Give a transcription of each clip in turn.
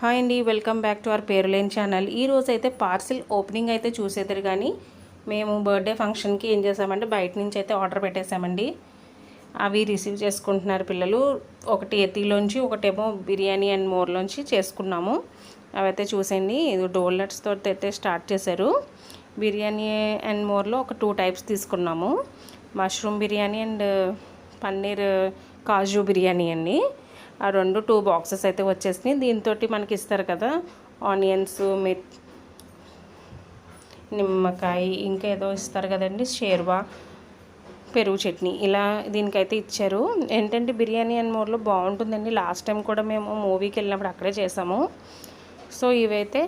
Hi అండి, welcome back to our పేరులేని channel. ఈరోజు అయితే పార్సిల్ ఓపెనింగ్ అయితే చూసేద్దరు. కానీ మేము బర్త్డే ఫంక్షన్కి ఏం చేసామంటే బయట నుంచి అయితే ఆర్డర్ పెట్టేసామండి. అవి రిసీవ్ చేసుకుంటున్నారు పిల్లలు. ఒకటి ఎతిలోంచి ఒకటేమో బిర్యానీ అండ్ మోర్లోంచి చేసుకున్నాము. అవైతే చూసేయండి. ఇది డోనట్స్తో అయితే స్టార్ట్ చేశారు. బిర్యానీ అండ్ మోర్లో ఒక 2 టైప్స్ తీసుకున్నాము. మష్రూమ్ బిర్యానీ అండ్ పన్నీర్ కాజు బిర్యానీ అండి. ఆ 2 బాక్సెస్ అయితే వచ్చేసినాయి. దీంతో మనకి ఇస్తారు కదా ఆనియన్స్, నిమ్మకాయ, ఇంకా ఏదో ఇస్తారు కదండి, షేర్వా, పెరుగు చట్నీ, ఇలా దీనికైతే ఇచ్చారు. ఏంటంటే బిర్యానీ అండ్ మోర్లో బాగుంటుందండి. లాస్ట్ టైం కూడా మేము మూవీకి వెళ్ళినప్పుడు అక్కడే చేసాము. సో ఇవైతే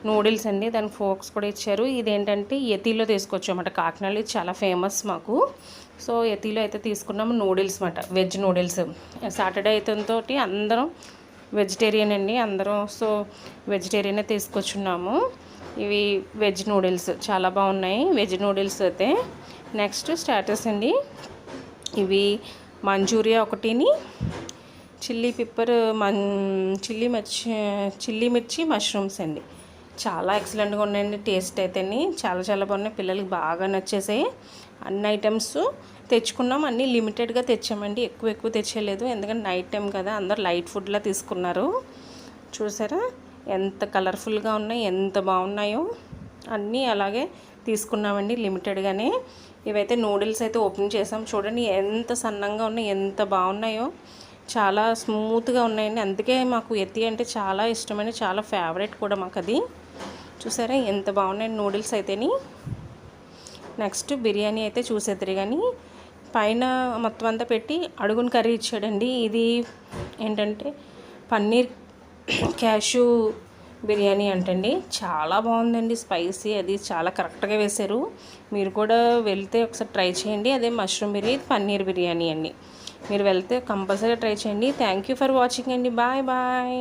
నూడిల్స్ అండి. దానికి ఫోక్స్ కూడా ఇచ్చారు. ఇదేంటంటే యతిలో తీసుకొచ్చామన్నమాట. కాకినాడలో ఇది చాలా ఫేమస్ మాకు. సో యతిలో అయితే తీసుకున్నాము నూడిల్స్ అన్నమాట, వెజ్ నూడిల్స్. సాటర్డే అయితే అందరం వెజిటేరియన్ అండి అందరం. సో వెజిటేరియనే తీసుకొచ్చున్నాము. ఇవి వెజ్ నూడిల్స్ చాలా బాగున్నాయి. వెజ్ నూడిల్స్ అయితే నెక్స్ట్ స్టార్టర్స్ అండి. ఇవి మంచూరియా ఒకటిని, చిల్లీ పిప్పర్, చిల్లీ మిర్చి మష్రూమ్స్ అండి. చాలా ఎక్సలెంట్గా ఉన్నాయండి. టేస్ట్ అయితేని చాలా చాలా బాగున్నాయి. పిల్లలకి బాగా నచ్చేసాయి. అన్ని ఐటమ్స్ తెచ్చుకున్నాం. అన్నీ లిమిటెడ్గా తెచ్చామండి, ఎక్కువ తెచ్చేయలేదు. ఎందుకంటే నైట్ టైం కదా, అందరు లైట్ ఫుడ్లా తీసుకున్నారు. చూసారా ఎంత కలర్ఫుల్గా ఉన్నాయి, ఎంత బాగున్నాయో. అన్నీ అలాగే తీసుకున్నామండి లిమిటెడ్గానే. ఇవైతే నూడిల్స్ అయితే ఓపెన్ చేసాం. చూడండి ఎంత సన్నంగా ఉన్నాయి, ఎంత బాగున్నాయో. చాలా స్మూత్గా ఉన్నాయండి. అందుకే మాకు యతి అంటే చాలా ఇష్టమైన, చాలా ఫేవరెట్ కూడా మాకు అది. చూసారా ఎంత బాగున్నాయి నూడిల్స్ అయితేని. నెక్స్ట్ బిర్యానీ అయితే చూసేద్దరు. కానీ పైన మొత్తం అంతా పెట్టి అడుగున కర్రీ ఇచ్చాడండి. ఇది ఏంటంటే పన్నీర్ క్యాషు బిర్యానీ అంటండి. చాలా బాగుందండి. స్పైసీ అది చాలా కరెక్ట్గా వేశారు. మీరు కూడా వెళ్తే ఒకసారి ట్రై చేయండి. అదే మష్రూమ్ బిర్యానీ, పన్నీర్ బిర్యానీ అండి. మీరు వెళ్తే కంపల్సరీ ట్రై చేయండి. థ్యాంక్ యూ ఫర్ వాచింగ్ అండి. Bye bye.